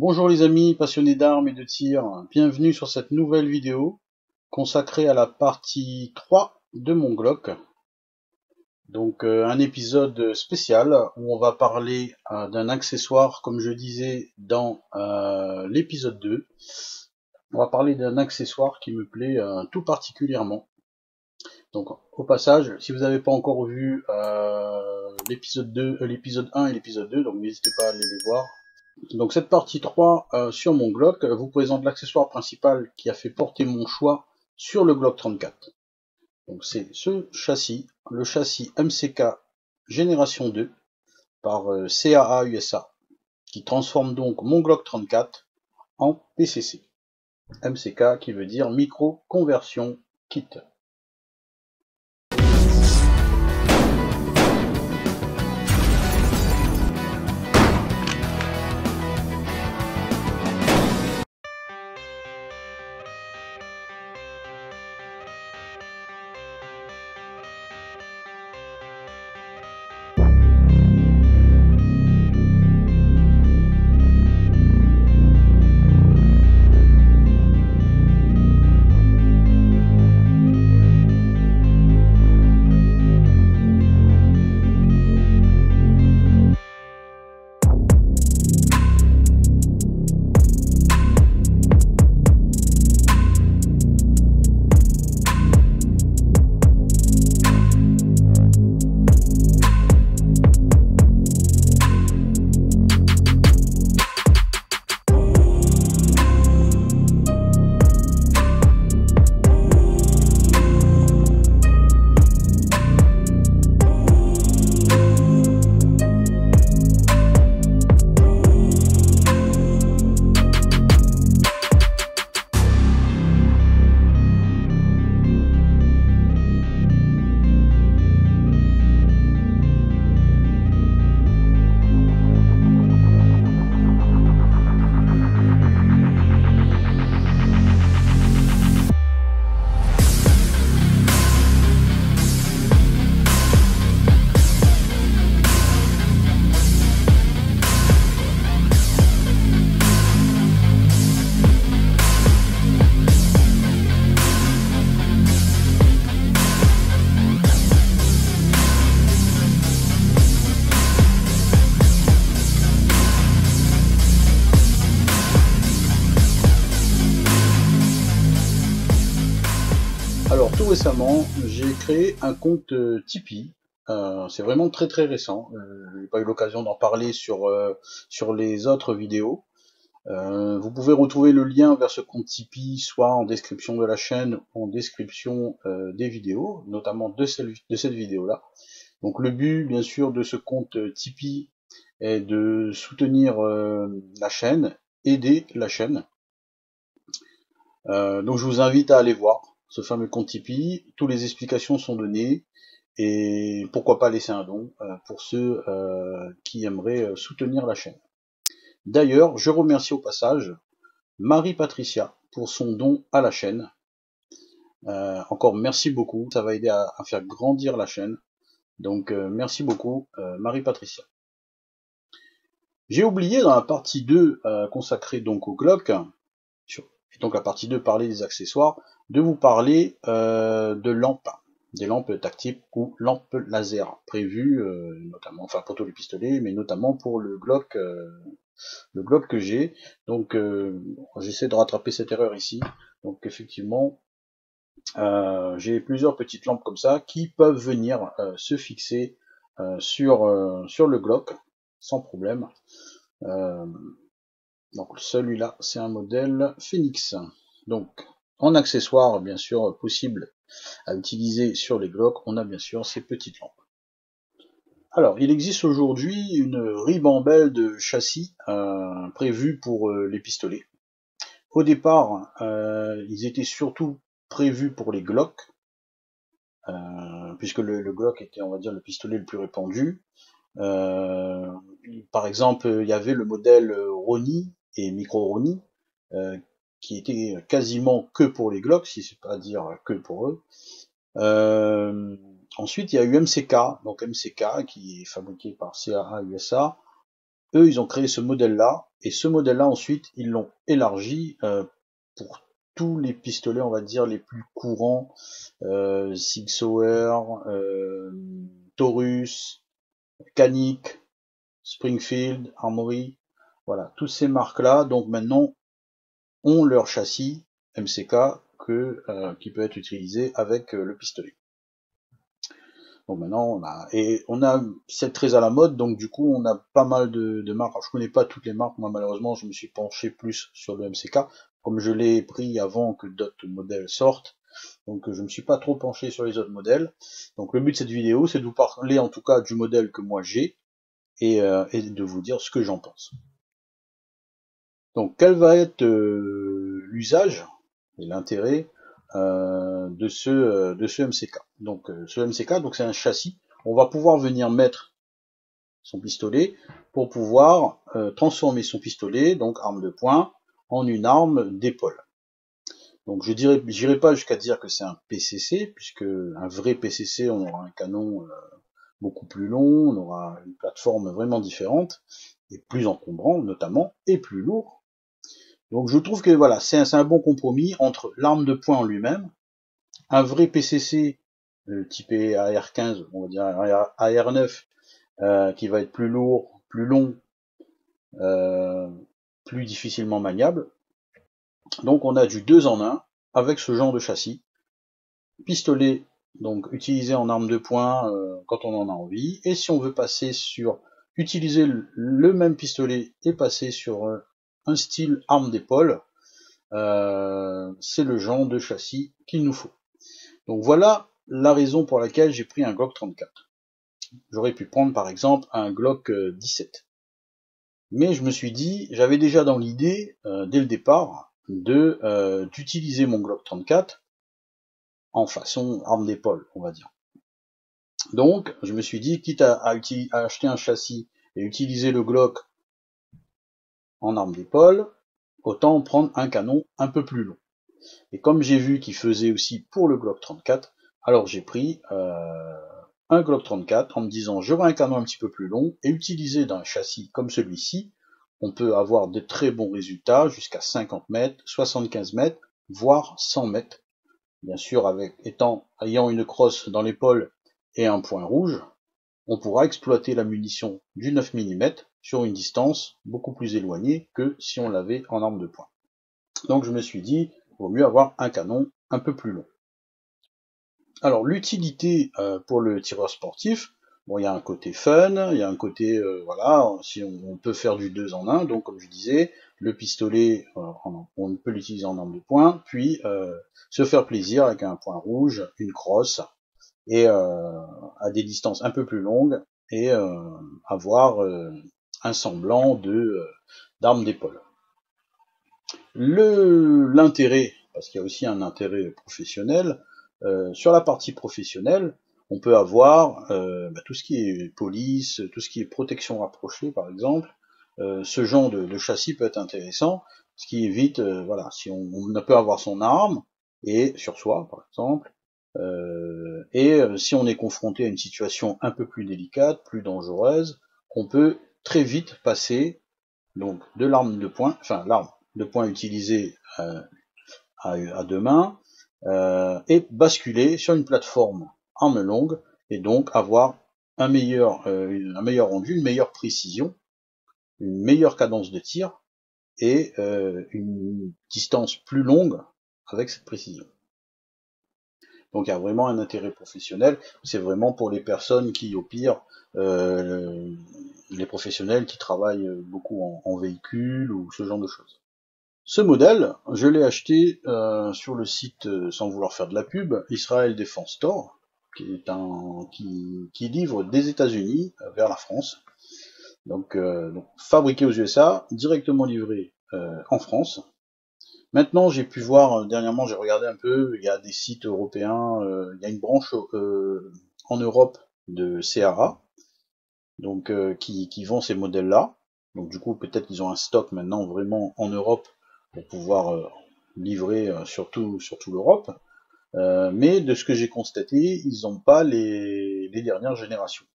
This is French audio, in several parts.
Bonjour les amis passionnés d'armes et de tir, bienvenue sur cette nouvelle vidéo consacrée à la partie 3 de mon Glock. Donc un épisode spécial où on va parler d'un accessoire, comme je disais dans l'épisode 2. On va parler d'un accessoire qui me plaît tout particulièrement. Donc au passage, si vous n'avez pas encore vu l'épisode 1 et l'épisode 2, donc n'hésitez pas à aller les voir. Donc cette partie 3 sur mon Glock vous présente l'accessoire principal qui a fait porter mon choix sur le Glock 34. Donc c'est ce châssis, le châssis MCK Génération 2 par CAA USA, qui transforme donc mon Glock 34 en PCC. MCK qui veut dire Micro Conversion Kit. Alors tout récemment, j'ai créé un compte Tipeee. C'est vraiment très récent. J'ai pas eu l'occasion d'en parler sur les autres vidéos. Vous pouvez retrouver le lien vers ce compte Tipeee soit en description de la chaîne ou en description des vidéos, notamment de cette vidéo-là. Donc le but, bien sûr, de ce compte Tipeee est de soutenir la chaîne, aider la chaîne. Donc je vous invite à aller voir ce fameux compte Tipeee, toutes les explications sont données, et pourquoi pas laisser un don pour ceux qui aimeraient soutenir la chaîne. D'ailleurs, je remercie au passage Marie-Patricia pour son don à la chaîne. Encore merci beaucoup, ça va aider à faire grandir la chaîne. Donc merci beaucoup Marie-Patricia. J'ai oublié dans la partie 2 consacrée donc au Glock, et donc la partie 2 parler des accessoires, de vous parler de lampes, des lampes tactiques ou lampes laser prévues, notamment, enfin pour tous les pistolets, mais notamment pour le Glock que j'ai. Donc j'essaie de rattraper cette erreur ici. Donc effectivement, j'ai plusieurs petites lampes comme ça qui peuvent venir se fixer sur le Glock sans problème. Donc celui-là, c'est un modèle Phoenix. Donc en accessoire, bien sûr, possible à utiliser sur les Glock, on a bien sûr ces petites lampes. Alors, il existe aujourd'hui une ribambelle de châssis prévus pour les pistolets. Au départ, ils étaient surtout prévus pour les Glock, puisque le Glock était, on va dire, le pistolet le plus répandu. Par exemple, il y avait le modèle Roni et Micro Roni, qui était quasiment que pour les Glock, si c'est pas dire que pour eux. Ensuite, il y a eu MCK, donc MCK qui est fabriqué par CAA USA, eux, ils ont créé ce modèle-là, et ce modèle-là, ensuite, ils l'ont élargi pour tous les pistolets, on va dire, les plus courants, Sig Sauer, Taurus, Canic, Springfield, Armory, voilà, toutes ces marques-là, donc maintenant, ont leur châssis MCK qui peut être utilisé avec le pistolet. Donc maintenant c'est très à la mode, donc du coup on a pas mal de marques. Alors, je connais pas toutes les marques, moi malheureusement je me suis penché plus sur le MCK, comme je l'ai pris avant que d'autres modèles sortent, donc je me suis pas trop penché sur les autres modèles. Donc le but de cette vidéo c'est de vous parler en tout cas du modèle que moi j'ai et de vous dire ce que j'en pense. Donc quel va être l'usage et l'intérêt de ce MCK. Donc ce MCK, donc c'est un châssis. On va pouvoir venir mettre son pistolet pour pouvoir transformer son pistolet, donc arme de poing, en une arme d'épaule. Donc j'irai pas jusqu'à dire que c'est un PCC, puisque un vrai PCC, on aura un canon beaucoup plus long, on aura une plateforme vraiment différente, et plus encombrant notamment, et plus lourd. Donc je trouve que voilà, c'est un bon compromis entre l'arme de poing en lui-même, un vrai PCC typé AR15, on va dire AR9, qui va être plus lourd, plus long, plus difficilement maniable. Donc on a du 2 en 1 avec ce genre de châssis. Pistolet, donc utilisé en arme de poing quand on en a envie. Et si on veut passer sur utiliser le même pistolet et passer sur un style arme d'épaule, c'est le genre de châssis qu'il nous faut. Donc voilà la raison pour laquelle j'ai pris un Glock 34. J'aurais pu prendre par exemple un Glock 17. Mais je me suis dit, j'avais déjà dans l'idée, dès le départ, d'utiliser mon Glock 34 en façon arme d'épaule, on va dire. Donc, je me suis dit, quitte à acheter un châssis et utiliser le Glock en arme d'épaule, autant prendre un canon un peu plus long. Et comme j'ai vu qu'il faisait aussi pour le Glock 34, alors j'ai pris un Glock 34 en me disant j'aurai un canon un petit peu plus long et utilisé dans un châssis comme celui-ci, on peut avoir de très bons résultats jusqu'à 50 mètres, 75 mètres, voire 100 mètres. Bien sûr, ayant une crosse dans l'épaule et un point rouge, on pourra exploiter la munition du 9 mm sur une distance beaucoup plus éloignée que si on l'avait en arme de poing. Donc je me suis dit, il vaut mieux avoir un canon un peu plus long. Alors l'utilité pour le tireur sportif, bon, il y a un côté fun, il y a un côté voilà, si on peut faire du 2 en 1, donc comme je disais, le pistolet on peut l'utiliser en arme de poing, puis se faire plaisir avec un point rouge, une crosse, et à des distances un peu plus longues, et avoir un semblant d'arme d'épaule. L'intérêt, parce qu'il y a aussi un intérêt professionnel, sur la partie professionnelle, on peut avoir tout ce qui est police, tout ce qui est protection rapprochée par exemple. Ce genre de châssis peut être intéressant, ce qui évite, voilà, si on peut avoir son arme et sur soi par exemple, si on est confronté à une situation un peu plus délicate, plus dangereuse, on peut très vite passer donc de l'arme de poing, enfin l'arme de poing utilisée à deux mains, et basculer sur une plateforme arme longue et donc avoir un meilleur rendu, une meilleure précision, une meilleure cadence de tir et une distance plus longue avec cette précision. Donc il y a vraiment un intérêt professionnel, c'est vraiment pour les personnes qui, au pire, les professionnels qui travaillent beaucoup en véhicule ou ce genre de choses. Ce modèle, je l'ai acheté sur le site, sans vouloir faire de la pub, Israel Defense Store, qui livre des États-Unis vers la France. Donc fabriqué aux USA, directement livré en France. Maintenant, j'ai pu voir, dernièrement, j'ai regardé un peu, il y a des sites européens, il y a une branche en Europe de CAA, donc qui vend ces modèles-là. Donc du coup, peut-être qu'ils ont un stock maintenant vraiment en Europe pour pouvoir livrer sur tout l'Europe. Mais de ce que j'ai constaté, ils n'ont pas les dernières générations.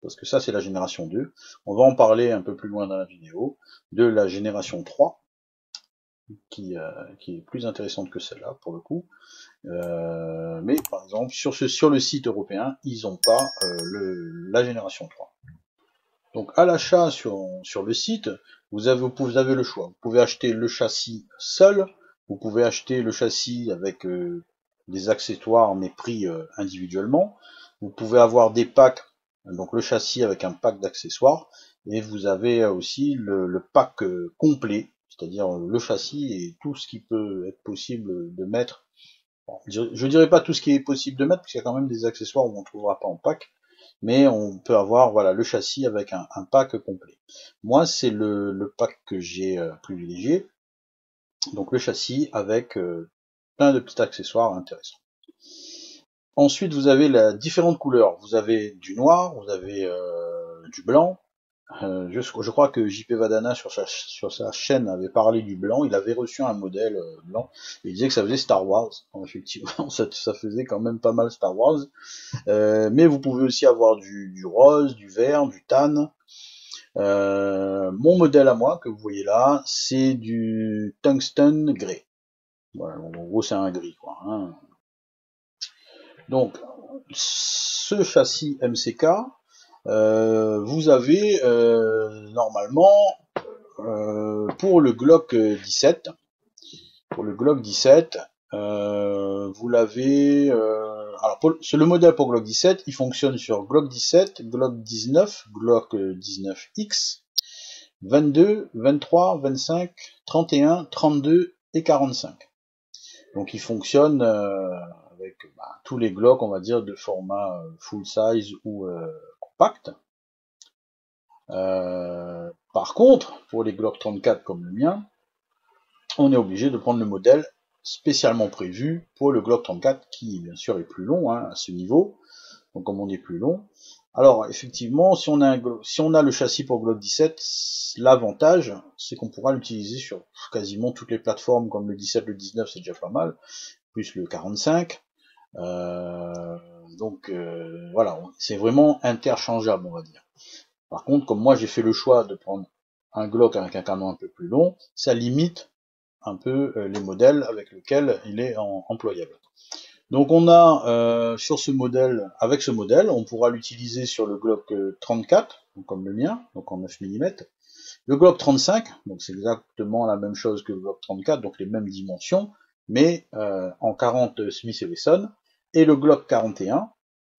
parce que ça c'est la génération 2. On va en parler un peu plus loin dans la vidéo, de la génération 3, qui est plus intéressante que celle-là pour le coup. Mais par exemple, sur le site européen, ils n'ont pas la génération 3. Donc à l'achat sur le site, vous avez le choix. Vous pouvez acheter le châssis seul, vous pouvez acheter le châssis avec des accessoires mais pris individuellement. Vous pouvez avoir des packs, donc le châssis avec un pack d'accessoires, et vous avez aussi le pack complet, c'est-à-dire le châssis et tout ce qui peut être possible de mettre. Bon, je dirais pas tout ce qui est possible de mettre, parce qu'il y a quand même des accessoires où on ne trouvera pas en pack, mais on peut avoir voilà le châssis avec un pack complet. Moi, c'est le pack que j'ai privilégié, donc le châssis avec plein de petits accessoires intéressants. Ensuite, vous avez la différentes couleurs. Vous avez du noir, vous avez du blanc. Je crois que JP Vadana sur sa chaîne avait parlé du blanc. Il avait reçu un modèle blanc. Et il disait que ça faisait Star Wars. Donc, effectivement, ça faisait quand même pas mal Star Wars. Mais vous pouvez aussi avoir du rose, du vert, du tan. Mon modèle à moi, que vous voyez là, c'est du tungsten grey. Voilà, en gros, c'est un gris, quoi. Hein. Donc, ce châssis MCK, vous avez normalement pour le Glock 17, vous l'avez. Alors, le modèle pour Glock 17, il fonctionne sur Glock 17, Glock 19, Glock 19X, 22, 23, 25, 31, 32 et 45. Donc, il fonctionne avec tous les Glock, on va dire, de format full size ou compact. Par contre, pour les Glock 34 comme le mien, on est obligé de prendre le modèle spécialement prévu pour le Glock 34, qui bien sûr est plus long à ce niveau. Donc comme on est plus long, alors effectivement, si on a le châssis pour Glock 17, l'avantage c'est qu'on pourra l'utiliser sur quasiment toutes les plateformes, comme le 17, le 19, c'est déjà pas mal, plus le 45. Donc voilà, c'est vraiment interchangeable, on va dire. Par contre, comme moi j'ai fait le choix de prendre un Glock avec un canon un peu plus long, ça limite un peu les modèles avec lesquels il est employable. Donc on a sur ce modèle, avec ce modèle, on pourra l'utiliser sur le Glock 34, donc comme le mien, donc en 9 mm. Le Glock 35, donc c'est exactement la même chose que le Glock 34, donc les mêmes dimensions, mais en 40 Smith & Wesson. Et le Glock 41,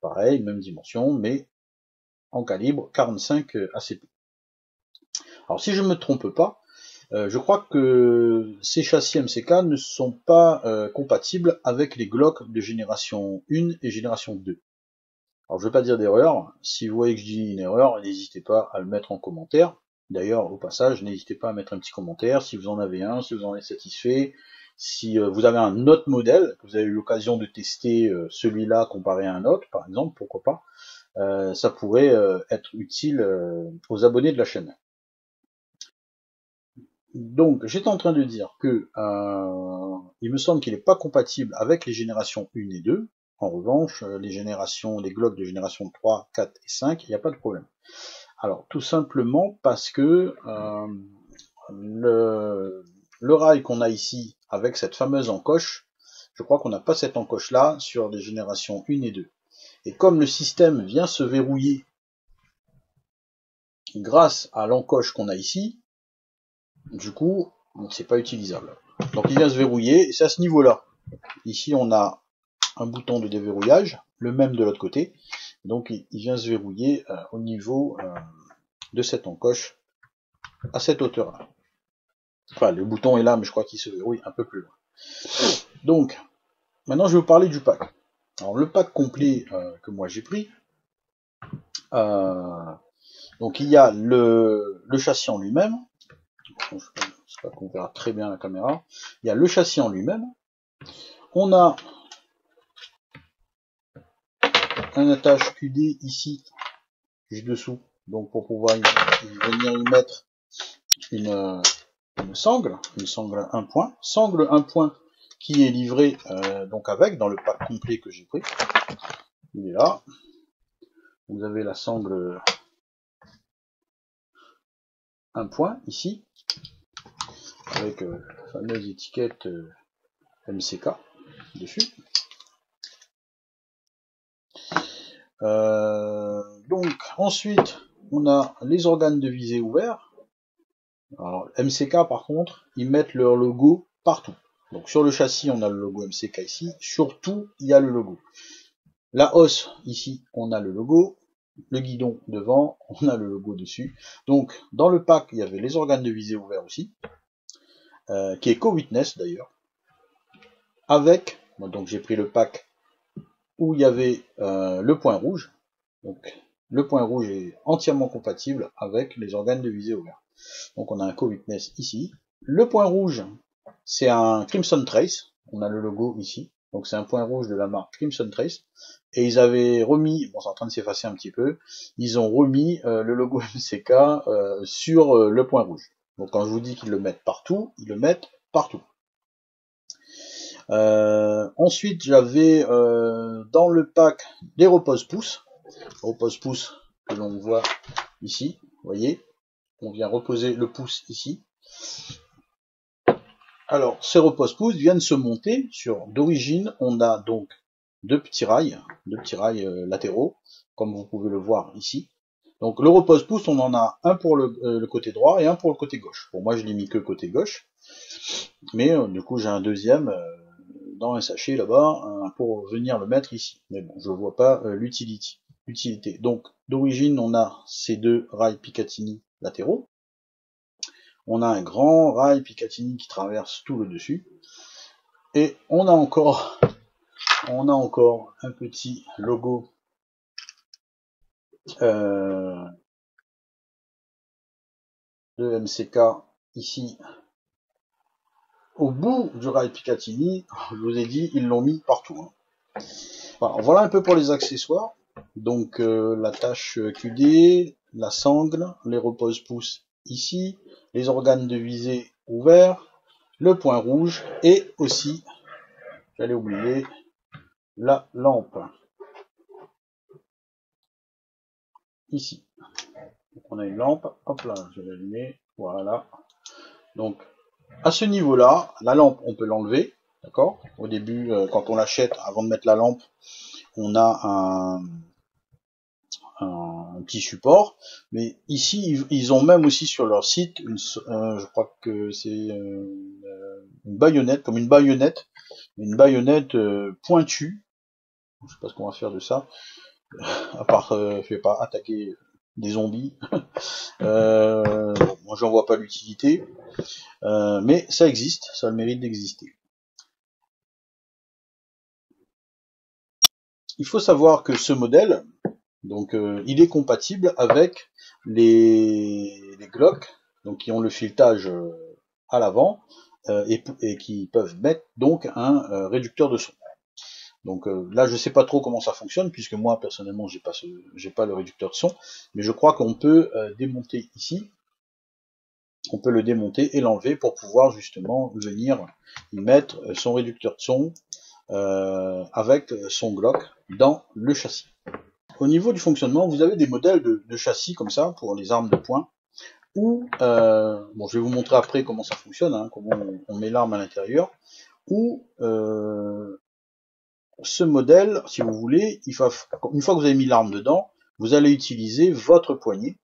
pareil, même dimension, mais en calibre 45 ACP. Alors si je ne me trompe pas, je crois que ces châssis MCK ne sont pas compatibles avec les Glock de génération 1 et génération 2. Alors je ne vais pas dire d'erreur, si vous voyez que je dis une erreur, n'hésitez pas à le mettre en commentaire. D'ailleurs, au passage, n'hésitez pas à mettre un petit commentaire si vous en avez un, si vous en êtes satisfait, si vous avez un autre modèle, que vous avez eu l'occasion de tester celui-là comparé à un autre, par exemple, pourquoi pas, ça pourrait être utile aux abonnés de la chaîne. Donc, j'étais en train de dire que il me semble qu'il n'est pas compatible avec les générations 1 et 2. En revanche, les Glock de génération 3, 4 et 5, il n'y a pas de problème. Alors, tout simplement parce que le rail qu'on a ici, avec cette fameuse encoche, je crois qu'on n'a pas cette encoche-là sur les générations 1 et 2. Et comme le système vient se verrouiller grâce à l'encoche qu'on a ici, du coup, c'est pas utilisable. Donc il vient se verrouiller, et c'est à ce niveau-là. Ici, on a un bouton de déverrouillage, le même de l'autre côté. Donc il vient se verrouiller au niveau de cette encoche, à cette hauteur-là. Enfin, le bouton est là, mais je crois qu'il se verrouille un peu plus loin. Donc, maintenant je vais vous parler du pack. Alors le pack complet que moi j'ai pris, donc il y a le châssis en lui-même. J'espère qu'on verra très bien la caméra. Il y a le châssis en lui-même. On a un attache QD ici, juste dessous, donc pour pouvoir venir y mettre une sangle 1 point, sangle 1 point qui est livré donc avec dans le pack complet que j'ai pris. Il est là. vous avez la sangle un point ici, avec la fameuse étiquette MCK dessus. Donc ensuite on a les organes de visée ouverts. Alors MCK par contre, ils mettent leur logo partout. Donc sur le châssis on a le logo MCK ici, surtout il y a le logo. La hausse ici on a le logo, le guidon devant on a le logo dessus. Donc dans le pack il y avait les organes de visée ouverts aussi, qui est co-witness d'ailleurs, avec, donc j'ai pris le pack où il y avait le point rouge. Donc le point rouge est entièrement compatible avec les organes de visée ouverts. Donc on a un co-witness ici. Le point rouge, c'est un Crimson Trace. On a le logo ici. Donc c'est un point rouge de la marque Crimson Trace. Et ils avaient remis, bon c'est en train de s'effacer un petit peu, ils ont remis le logo MCK sur le point rouge. Donc quand je vous dis qu'ils le mettent partout, ils le mettent partout. Ensuite j'avais dans le pack des repose-pouces. Repose-pouce que l'on voit ici, vous voyez, on vient reposer le pouce ici. Alors ces repose-pouces viennent se monter sur, d'origine on a donc deux petits rails latéraux, comme vous pouvez le voir ici. Donc le repose-pouce on en a un pour le côté droit et un pour le côté gauche. Bon moi je l'ai mis que côté gauche, mais du coup j'ai un deuxième dans un sachet là-bas pour venir le mettre ici. Mais bon je vois pas l'utilité. Donc d'origine on a ces deux rails Picatinny latéraux. On a un grand rail Picatinny qui traverse tout le dessus. Et on a encore un petit logo de MCK ici au bout du rail Picatinny. Je vous ai dit, ils l'ont mis partout. Voilà un peu pour les accessoires. Donc l'attache QD, la sangle, les repose-pouces ici, les organes de visée ouverts, le point rouge et aussi, j'allais oublier, la lampe. Ici. Donc on a une lampe, hop là, je vais l'allumer, voilà. Donc à ce niveau-là, la lampe on peut l'enlever, d'accord. Au début, quand on l'achète, avant de mettre la lampe, on a un petit support, mais ici ils ont même aussi sur leur site je crois que c'est une baïonnette, comme une baïonnette pointue. Je sais pas ce qu'on va faire de ça, à part je vais pas attaquer des zombies. Moi j'en vois pas l'utilité, mais ça existe, ça a le mérite d'exister. Il faut savoir que ce modèle, donc il est compatible avec les Glock, donc qui ont le filetage à l'avant et qui peuvent mettre donc un réducteur de son. Donc là je sais pas trop comment ça fonctionne puisque moi personnellement j'ai pas le réducteur de son, mais je crois qu'on peut démonter ici, on peut le démonter et l'enlever pour pouvoir justement venir y mettre son réducteur de son avec son Glock dans le châssis. Au niveau du fonctionnement, vous avez des modèles de châssis comme ça pour les armes de poing, où, bon je vais vous montrer après comment ça fonctionne, hein, comment on met l'arme à l'intérieur, où ce modèle, si vous voulez, une fois que vous avez mis l'arme dedans, vous allez utiliser votre poignée,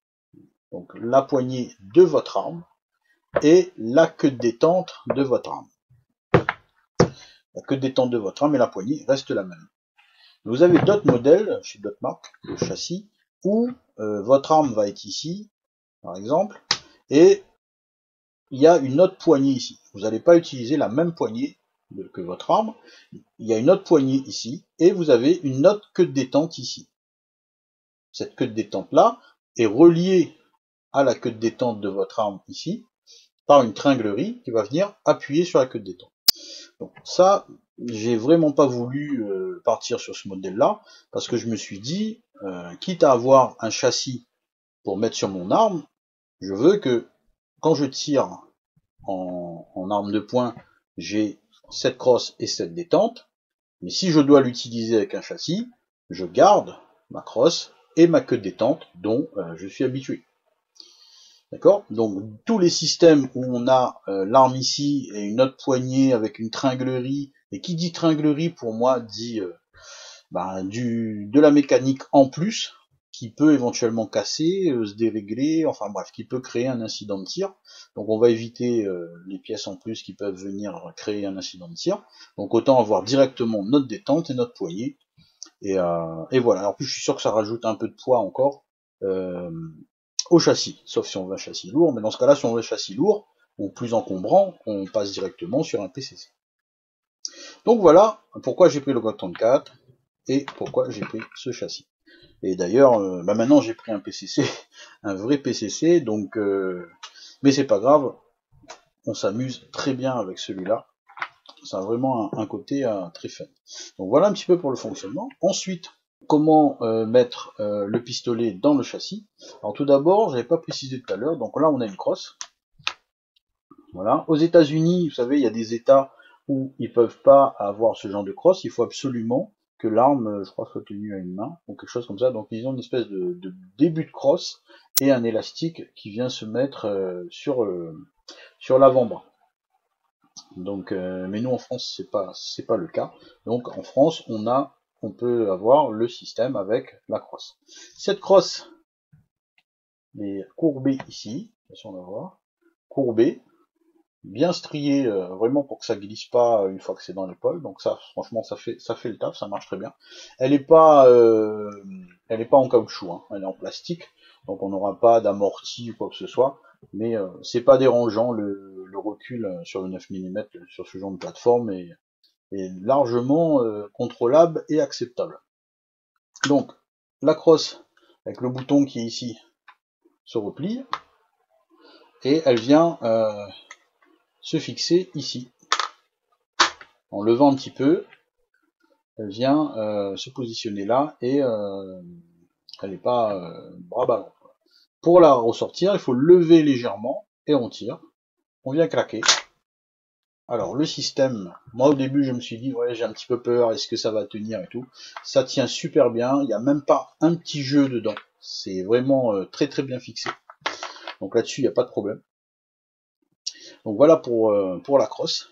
donc la poignée de votre arme, et la queue de détente de votre arme. La queue de détente de votre arme et la poignée restent la même. Vous avez d'autres modèles chez d'autres marques de châssis où votre arme va être ici, par exemple, et il y a une autre poignée ici. Vous n'allez pas utiliser la même poignée que votre arme. Il y a une autre poignée ici, et vous avez une autre queue de détente ici. Cette queue de détente là est reliée à la queue de détente de votre arme ici par une tringlerie qui va venir appuyer sur la queue de détente. Donc ça, j'ai vraiment pas voulu partir sur ce modèle-là, parce que je me suis dit, quitte à avoir un châssis pour mettre sur mon arme, je veux que quand je tire en arme de poing, j'ai cette crosse et cette détente, mais si je dois l'utiliser avec un châssis, je garde ma crosse et ma queue de détente dont je suis habitué. D'accord? Donc tous les systèmes où on a l'arme ici et une autre poignée avec une tringlerie, et qui dit tringlerie pour moi dit de la mécanique en plus, qui peut éventuellement casser, se dérégler, enfin bref, qui peut créer un incident de tir. Donc on va éviter les pièces en plus qui peuvent venir créer un incident de tir. Donc autant avoir directement notre détente et notre poignée. Et voilà. En plus, je suis sûr que ça rajoute un peu de poids encore au châssis, sauf si on veut un châssis lourd. Mais dans ce cas-là, si on veut un châssis lourd ou plus encombrant, on passe directement sur un PCC. Donc voilà pourquoi j'ai pris le Glock 34 et pourquoi j'ai pris ce châssis. Et d'ailleurs, maintenant j'ai pris un PCC, un vrai PCC, donc mais c'est pas grave, on s'amuse très bien avec celui-là. Ça a vraiment un côté très fun. Donc voilà un petit peu pour le fonctionnement. Ensuite, comment mettre le pistolet dans le châssis. Alors tout d'abord, j'avais pas précisé tout à l'heure, donc là on a une crosse. Voilà. Aux États-Unis, vous savez, il y a des États où ils peuvent pas avoir ce genre de crosse. Il faut absolument que l'arme, je crois, soit tenue à une main ou quelque chose comme ça. Donc ils ont une espèce de début de crosse et un élastique qui vient se mettre sur l'avant-bras. Donc, mais nous en France c'est pas le cas. Donc en France on peut avoir le système avec la crosse. Cette crosse est courbée ici, on va voir, courbée, bien striée vraiment pour que ça glisse pas une fois que c'est dans l'épaule. Donc ça franchement ça fait le taf, ça marche très bien. Elle est pas en caoutchouc, hein, elle est en plastique, donc on n'aura pas d'amorti ou quoi que ce soit. Mais c'est pas dérangeant, le recul sur le 9 mm sur ce genre de plateforme est largement contrôlable et acceptable. Donc la crosse avec le bouton qui est ici se replie et elle vient se fixer ici. En levant un petit peu, elle vient se positionner là et elle n'est pas bras ballants. Pour la ressortir, il faut lever légèrement et on tire. On vient claquer. Alors le système, moi au début je me suis dit ouais j'ai un petit peu peur, est-ce que ça va tenir et tout. Ça tient super bien, il n'y a même pas un petit jeu dedans. C'est vraiment très très bien fixé. Donc là-dessus il n'y a pas de problème. Donc voilà pour la crosse.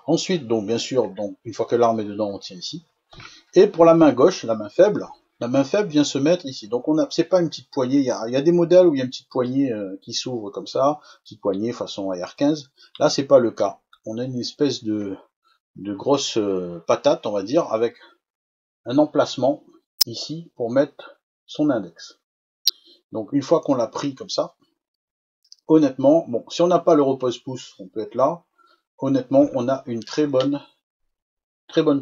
Ensuite donc bien sûr donc une fois que l'arme est dedans on tient ici. Et pour la main gauche, la main faible vient se mettre ici. Donc c'est pas une petite poignée, il y a des modèles où il y a une petite poignée qui s'ouvre comme ça, petite poignée façon AR-15. Là c'est pas le cas. On a une espèce de grosse patate, on va dire, avec un emplacement ici pour mettre son index. Donc une fois qu'on l'a pris comme ça, honnêtement, bon, si on n'a pas le repose-pouce, on peut être là. Honnêtement, on a une très bonne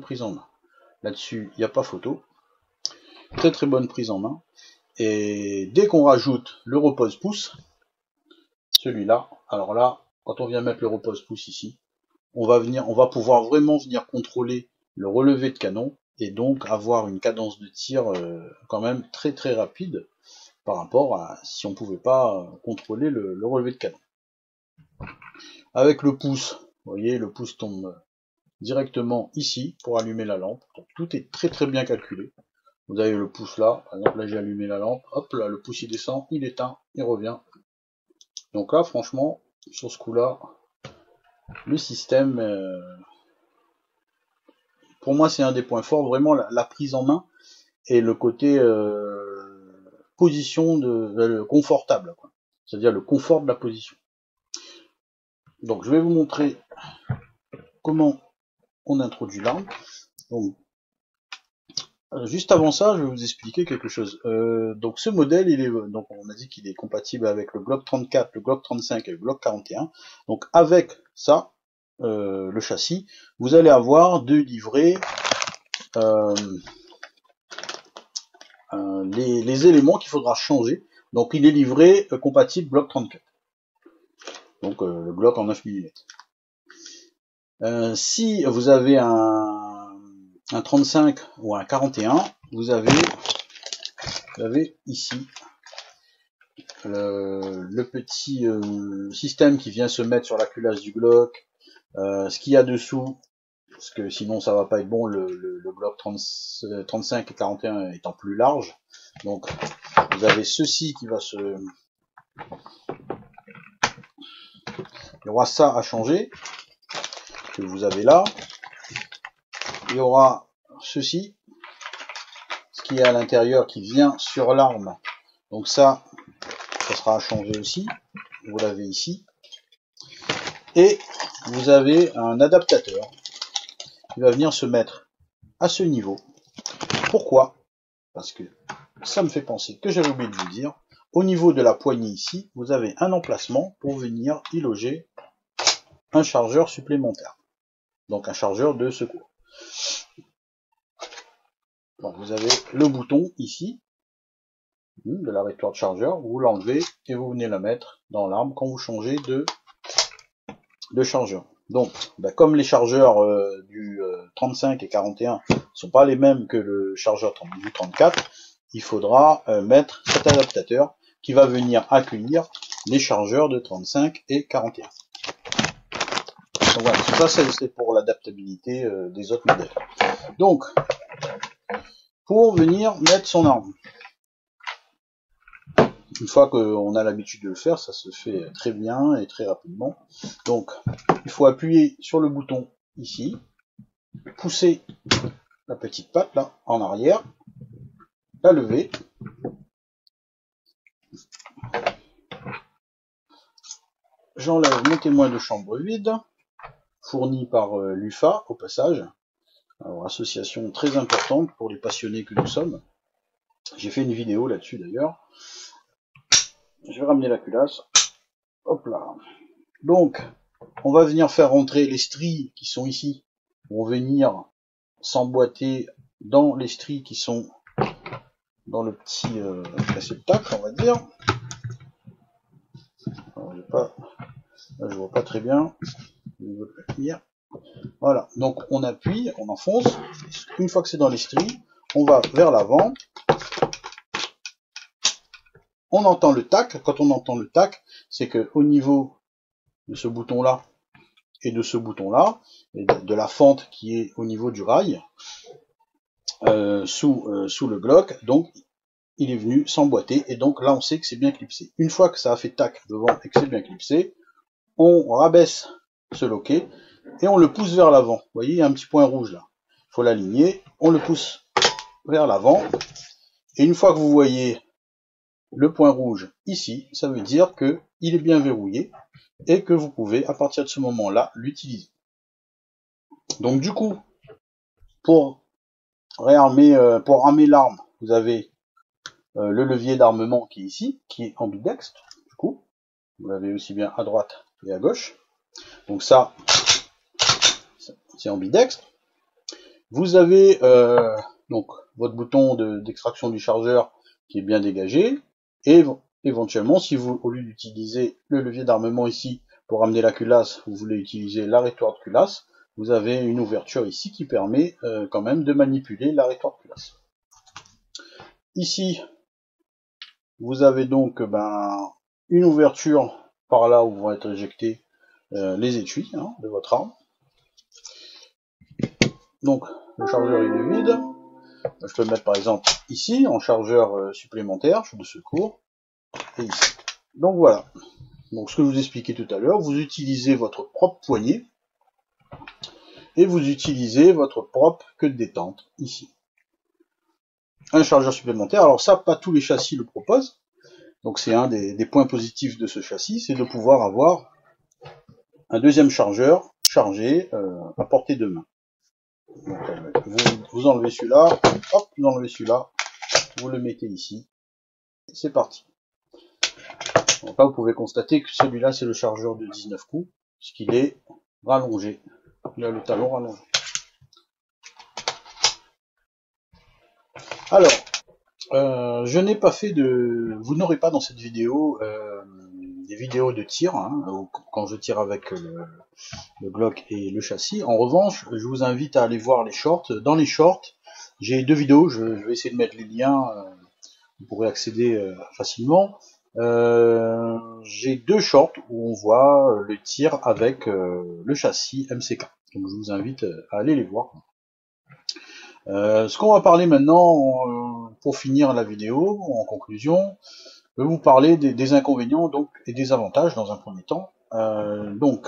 prise en main. Là-dessus, il n'y a pas photo. Très bonne prise en main. Et dès qu'on rajoute le repose-pouce, celui-là, alors là, quand on vient mettre le repose-pouce ici, on va pouvoir vraiment venir contrôler le relevé de canon et donc avoir une cadence de tir quand même très très rapide par rapport à si on pouvait pas contrôler le relevé de canon. Avec le pouce, vous voyez, le pouce tombe directement ici pour allumer la lampe. Donc tout est très très bien calculé. Vous avez le pouce là, par exemple là j'ai allumé la lampe, hop là le pouce il descend, il éteint, il revient. Donc là franchement, sur ce coup là, le système, pour moi c'est un des points forts, vraiment la prise en main et le côté position confortable, c'est-à-dire le confort de la position. Donc je vais vous montrer comment on introduit l'arme. Donc juste avant ça, je vais vous expliquer quelque chose. Donc ce modèle, donc on a dit qu'il est compatible avec le Glock 34, le Glock 35 et le Glock 41. Donc avec ça, le châssis, vous allez avoir deux livrets les éléments qu'il faudra changer. Donc il est livré compatible Glock 34. Donc le Glock en 9 mm. Si vous avez un 35 ou un 41, vous avez ici le petit système qui vient se mettre sur la culasse du Glock, ce qu'il y a dessous, parce que sinon ça va pas être bon, le Glock 35 et 41 étant plus large. Donc vous avez ceci qui va se... Il y aura ça à changer, que vous avez là. Il y aura ceci, ce qui est à l'intérieur, qui vient sur l'arme. Donc ça sera à changer aussi. Vous l'avez ici. Et vous avez un adaptateur qui va venir se mettre à ce niveau. Pourquoi? Parce que ça me fait penser que j'avais oublié de vous dire. Au niveau de la poignée ici, vous avez un emplacement pour venir y loger un chargeur supplémentaire. Donc un chargeur de secours. Donc vous avez le bouton ici de la rétoire de chargeur, vous l'enlevez et vous venez la mettre dans l'arme quand vous changez de chargeur. Donc comme les chargeurs du 35 et 41 sont pas les mêmes que le chargeur du 34, il faudra mettre cet adaptateur qui va venir accueillir les chargeurs de 35 et 41. Donc voilà, ça c'est pour l'adaptabilité des autres modèles. Donc, pour venir mettre son arme, une fois qu'on a l'habitude de le faire, ça se fait très bien et très rapidement. Donc, il faut appuyer sur le bouton ici, pousser la petite patte là en arrière, la lever, j'enlève mon témoin de chambre vide, fourni par l'UFA au passage. Alors, association très importante pour les passionnés que nous sommes. J'ai fait une vidéo là-dessus d'ailleurs. Je vais ramener la culasse. Hop là. Donc, on va venir faire rentrer les stries qui sont ici. Vont venir s'emboîter dans les stries qui sont dans le petit réceptacle, on va dire. Alors, là, je vois pas très bien. Voilà. Donc, on appuie, on enfonce. Une fois que c'est dans les stries, on va vers l'avant. On entend le tac. Quand on entend le tac, c'est que au niveau de ce bouton-là et de ce bouton-là, et de la fente qui est au niveau du rail, sous le Glock, donc il est venu s'emboîter, et donc là on sait que c'est bien clipsé. Une fois que ça a fait tac devant et que c'est bien clipsé, on rabaisse ce loquet et on le pousse vers l'avant. Vous voyez, il y a un petit point rouge là. Il faut l'aligner, on le pousse vers l'avant, et une fois que vous voyez le point rouge ici, ça veut dire que il est bien verrouillé et que vous pouvez à partir de ce moment-là l'utiliser. Donc du coup, pour armer l'arme, vous avez le levier d'armement qui est ici, qui est ambidextre, du coup. Vous l'avez aussi bien à droite et à gauche. Donc ça, c'est ambidextre. Vous avez donc votre bouton d'extraction du chargeur qui est bien dégagé. Et éventuellement, si vous, au lieu d'utiliser le levier d'armement ici pour amener la culasse, vous voulez utiliser la rétoire de culasse, vous avez une ouverture ici qui permet quand même de manipuler la rétoire de culasse. Ici, vous avez donc une ouverture par là où vont être éjectés les étuis de votre arme. Donc le chargeur il est vide. Je peux le mettre par exemple ici en chargeur supplémentaire de secours et ici. Donc voilà. Donc ce que je vous expliquais tout à l'heure, vous utilisez votre propre poignée et vous utilisez votre propre queue de détente ici. Un chargeur supplémentaire. Alors ça, pas tous les châssis le proposent. Donc c'est un des points positifs de ce châssis, c'est de pouvoir avoir un deuxième chargeur chargé à portée de main. Donc, vous enlevez celui-là, hop, vous enlevez celui-là, vous le mettez ici, et c'est parti. Donc là, vous pouvez constater que celui-là, c'est le chargeur de 19 coups, puisqu'il est rallongé. Il a le talon rallongé. Alors, je n'ai pas fait vous n'aurez pas dans cette vidéo des vidéos de tir, quand je tire avec le Glock et le châssis. En revanche, je vous invite à aller voir les shorts. Dans les shorts, j'ai 2 vidéos, je vais essayer de mettre les liens, vous pourrez accéder facilement. J'ai 2 shorts où on voit le tir avec le châssis MCK. Donc je vous invite à aller les voir. Ce qu'on va parler maintenant, pour finir la vidéo, en conclusion, je vais vous parler des inconvénients donc, et des avantages dans un premier temps. Donc,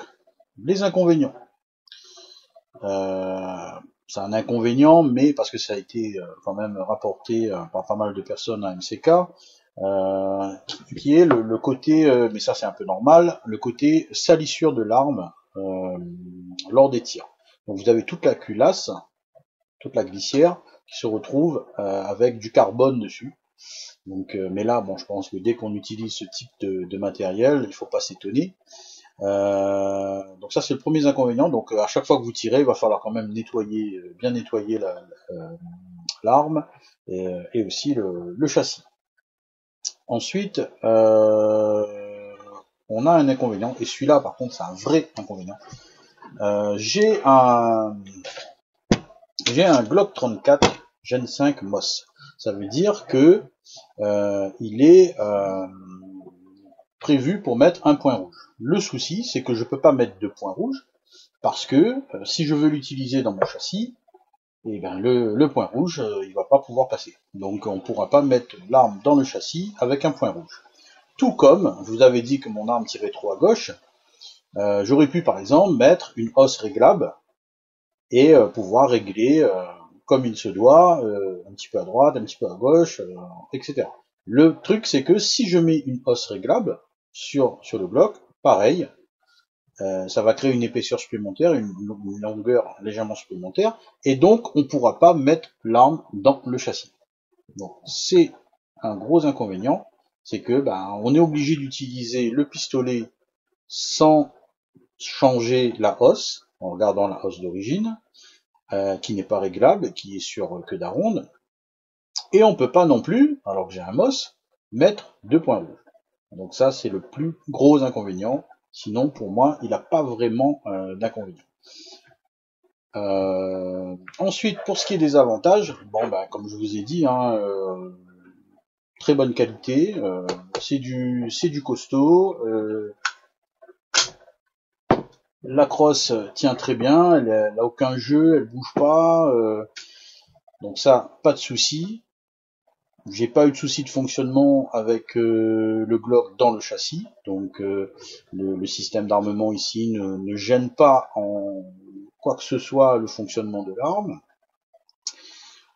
les inconvénients. C'est un inconvénient, mais parce que ça a été quand même rapporté par pas mal de personnes à MCK, qui est le côté, mais ça c'est un peu normal, le côté salissure de l'arme lors des tirs. Donc vous avez toute la culasse, toute la glissière qui se retrouve avec du carbone dessus. Donc, mais là, bon, je pense que dès qu'on utilise ce type de matériel, il faut pas s'étonner. Donc ça c'est le premier inconvénient. Donc à chaque fois que vous tirez, il va falloir quand même nettoyer, bien nettoyer l'arme et aussi le châssis. Ensuite, on a un inconvénient, et celui-là par contre c'est un vrai inconvénient. J'ai un Glock 34 Gen 5 MOS. Ça veut dire que il est prévu pour mettre un point rouge. Le souci, c'est que je peux pas mettre de point rouge parce que si je veux l'utiliser dans mon châssis, et ben le point rouge, il va pas pouvoir passer. Donc on pourra pas mettre l'arme dans le châssis avec un point rouge. Tout comme, je vous avais dit que mon arme tirait trop à gauche, j'aurais pu par exemple mettre une hausse réglable et pouvoir régler comme il se doit, un petit peu à droite, un petit peu à gauche, etc. Le truc c'est que si je mets une hausse réglable sur le bloc, pareil, ça va créer une épaisseur supplémentaire, une longueur légèrement supplémentaire, et donc on ne pourra pas mettre l'arme dans le châssis. Donc c'est un gros inconvénient, c'est que on est obligé d'utiliser le pistolet sans changer la hausse, en regardant la hausse d'origine, qui n'est pas réglable, qui est sur queue d'aronde, et on peut pas non plus, alors que j'ai un MOS, mettre deux points rouges. Donc ça c'est le plus gros inconvénient. Sinon, pour moi, il n'a pas vraiment d'inconvénient. Ensuite, pour ce qui est des avantages, bon, comme je vous ai dit, très bonne qualité, c'est du costaud. La crosse tient très bien, elle n'a aucun jeu, elle bouge pas, donc ça, pas de souci. J'ai pas eu de souci de fonctionnement avec le Glock dans le châssis, donc le système d'armement ici ne gêne pas en quoi que ce soit le fonctionnement de l'arme.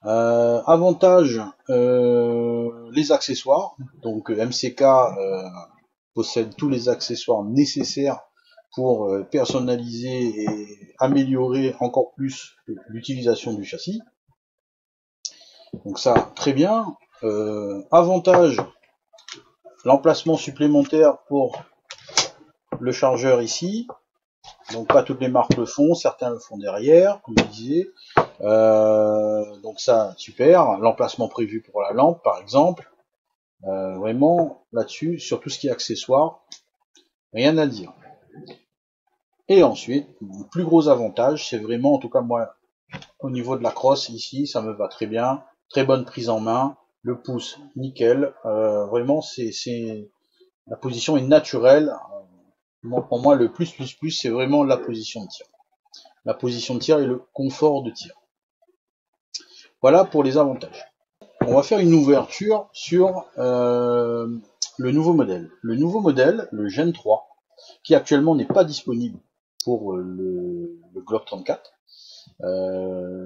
Avantage, les accessoires. Donc MCK possède tous les accessoires nécessaires pour personnaliser et améliorer encore plus l'utilisation du châssis. Donc ça, très bien. Avantage, l'emplacement supplémentaire pour le chargeur ici. Donc pas toutes les marques le font, certains le font derrière, comme je disais. Donc ça, super. L'emplacement prévu pour la lampe, par exemple. Vraiment, là-dessus, sur tout ce qui est accessoire, rien à dire. Et ensuite, le plus gros avantage, c'est vraiment, en tout cas moi, au niveau de la crosse, ici, ça me va très bien. Très bonne prise en main. Le pouce, nickel. Vraiment, la position est naturelle. Pour moi, le plus, c'est vraiment la position de tir. La position de tir et le confort de tir. Voilà pour les avantages. On va faire une ouverture sur le nouveau modèle. Le nouveau modèle, le Gen 3, qui actuellement n'est pas disponible pour le Glock 34.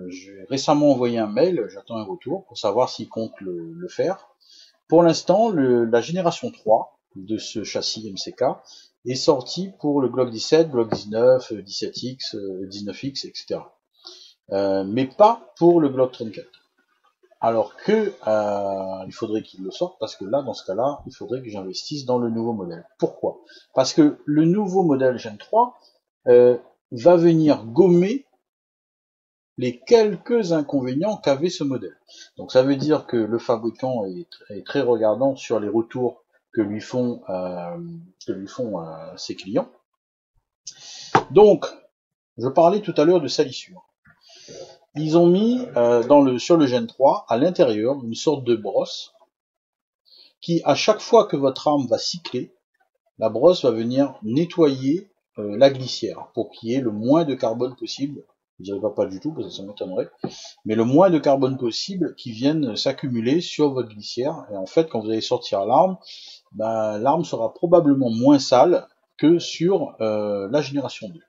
J'ai récemment envoyé un mail, j'attends un retour pour savoir s'il compte le faire. Pour l'instant, la génération 3 de ce châssis MCK est sortie pour le Glock 17, Glock 19, 17X, 19X, etc. Mais pas pour le Glock 34. Alors que il faudrait qu'il le sorte, parce que là, dans ce cas-là, il faudrait que j'investisse dans le nouveau modèle. Pourquoi? Parce que le nouveau modèle Gen 3 va venir gommer les quelques inconvénients qu'avait ce modèle. Donc ça veut dire que le fabricant est très regardant sur les retours que lui font ses clients. Donc, je parlais tout à l'heure de salissure. Ils ont mis sur le Gen 3, à l'intérieur, une sorte de brosse qui, à chaque fois que votre arme va cycler, la brosse va venir nettoyer la glissière pour qu'il y ait le moins de carbone possible Je dirais pas du tout, parce que ça m'étonnerait, mais le moins de carbone possible qui vienne s'accumuler sur votre glissière. Et en fait, quand vous allez sortir l'arme, ben, l'arme sera probablement moins sale que sur la génération 2.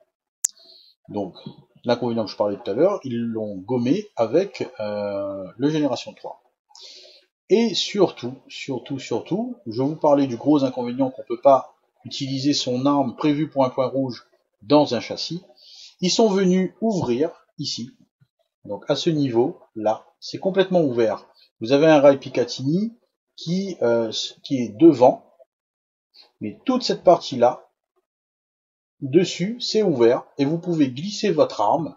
Donc, l'inconvénient que je parlais tout à l'heure, ils l'ont gommé avec le génération 3. Et surtout, je vous parlais du gros inconvénient qu'on ne peut pas utiliser son arme prévue pour un point rouge dans un châssis. Ils sont venus ouvrir ici, donc à ce niveau là, c'est complètement ouvert. Vous avez un rail Picatinny qui est devant, mais toute cette partie là, dessus, c'est ouvert et vous pouvez glisser votre arme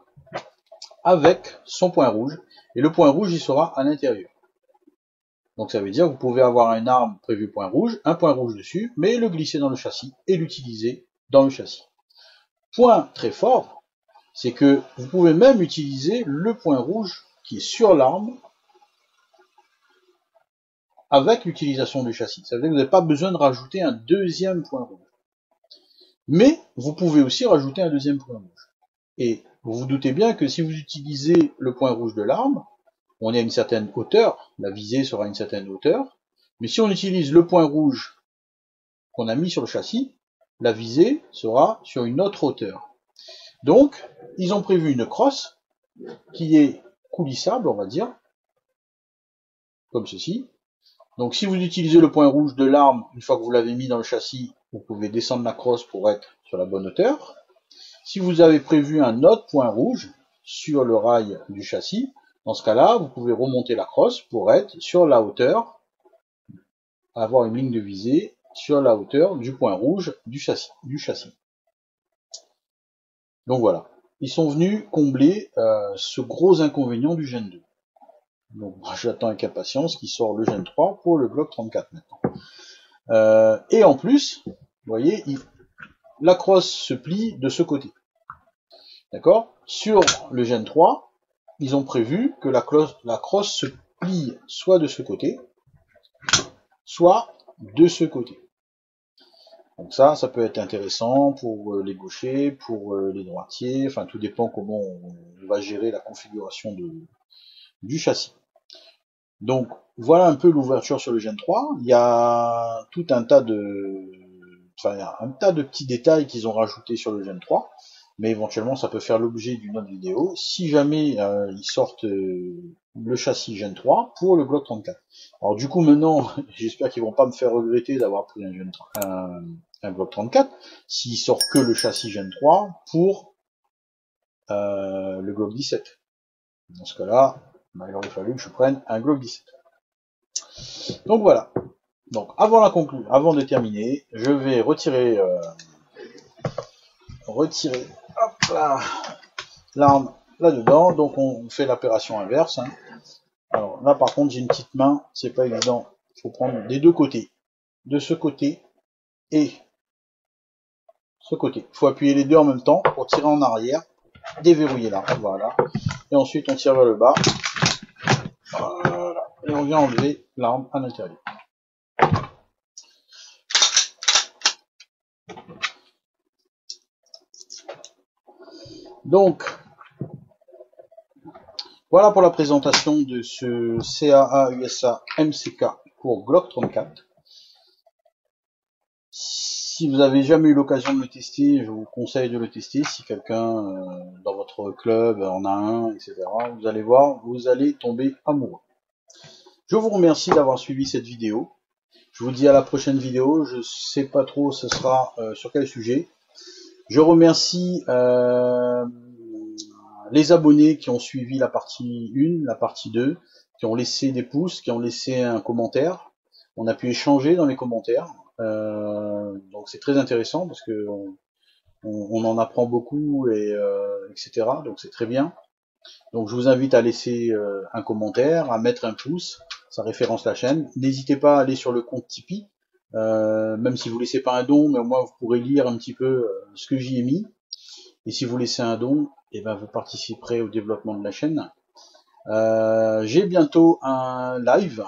avec son point rouge et le point rouge il sera à l'intérieur. Donc ça veut dire que vous pouvez avoir une arme prévue point rouge, un point rouge dessus, mais le glisser dans le châssis et l'utiliser dans le châssis. Point très fort, c'est que vous pouvez même utiliser le point rouge qui est sur l'arme avec l'utilisation du châssis. Ça veut dire que vous n'avez pas besoin de rajouter un deuxième point rouge. Mais vous pouvez aussi rajouter un deuxième point rouge. Et vous vous doutez bien que si vous utilisez le point rouge de l'arme, on est à une certaine hauteur, la visée sera à une certaine hauteur, mais si on utilise le point rouge qu'on a mis sur le châssis, la visée sera sur une autre hauteur. Donc, ils ont prévu une crosse qui est coulissable, on va dire, comme ceci. Donc, si vous utilisez le point rouge de l'arme, une fois que vous l'avez mis dans le châssis, vous pouvez descendre la crosse pour être sur la bonne hauteur. Si vous avez prévu un autre point rouge sur le rail du châssis, dans ce cas-là, vous pouvez remonter la crosse pour être sur la hauteur, avoir une ligne de visée sur la hauteur du point rouge du châssis. Donc voilà, ils sont venus combler ce gros inconvénient du Gen 2. Donc j'attends avec impatience qu'il sort le Gen 3 pour le Glock 34 maintenant. Et en plus, vous voyez, la crosse se plie de ce côté. D'accord? Sur le Gen 3, ils ont prévu que la crosse se plie soit de ce côté, soit de ce côté. Donc ça peut être intéressant pour les gauchers, pour les droitiers, enfin tout dépend comment on va gérer la configuration du châssis. Donc voilà un peu l'ouverture sur le Gen 3. Il y a tout un tas de, il y a un tas de petits détails qu'ils ont rajoutés sur le Gen 3, mais éventuellement ça peut faire l'objet d'une autre vidéo. Si jamais ils sortent le châssis Gen 3 pour le Glock 34. Alors du coup maintenant, j'espère qu'ils vont pas me faire regretter d'avoir pris un Glock 34 s'ils sortent que le châssis Gen 3 pour le Glock 17. Dans ce cas-là, il aurait fallu que je prenne un Glock 17. Donc voilà. Donc avant de terminer, je vais retirer l'arme là-dedans. Donc on fait l'opération inverse. Hein. Alors là par contre j'ai une petite main, c'est pas évident. Il faut prendre des deux côtés. De ce côté et ce côté. Il faut appuyer les deux en même temps pour tirer en arrière, déverrouiller l'arme. Voilà. Et ensuite on tire vers le bas. Voilà. Et on vient enlever l'arme à l'intérieur. Donc, voilà pour la présentation de ce CAA USA MCK pour Glock 34. Si vous avez jamais eu l'occasion de le tester, je vous conseille de le tester. Si quelqu'un dans votre club en a un, etc., vous allez voir, vous allez tomber amoureux. Je vous remercie d'avoir suivi cette vidéo. Je vous dis à la prochaine vidéo. Je sais pas trop ce sera sur quel sujet. Je remercie les abonnés qui ont suivi la partie 1, la partie 2, qui ont laissé des pouces, qui ont laissé un commentaire. On a pu échanger dans les commentaires. Donc c'est très intéressant parce que on en apprend beaucoup et etc. Donc c'est très bien. Donc je vous invite à laisser un commentaire, à mettre un pouce, ça référence la chaîne. N'hésitez pas à aller sur le compte Tipeee, même si vous laissez pas un don, mais au moins vous pourrez lire un petit peu ce que j'y ai mis. Et si vous laissez un don, et ben vous participerez au développement de la chaîne. J'ai bientôt un live,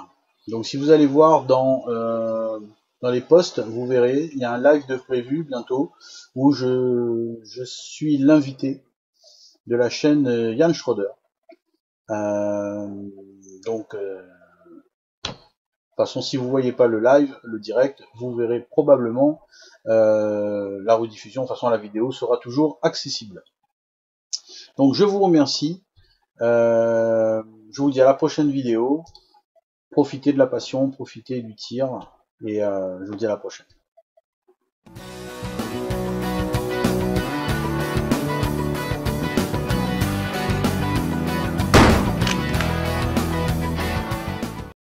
donc si vous allez voir dans les posts, vous verrez, il y a un live de prévu bientôt où je suis l'invité de la chaîne Yann Schroeder. Donc, de toute façon, si vous voyez pas le live, le direct, vous verrez probablement la rediffusion. De toute façon, la vidéo sera toujours accessible. Donc, je vous remercie. Je vous dis à la prochaine vidéo. Profitez de la passion, profitez du tir. Et je vous dis à la prochaine.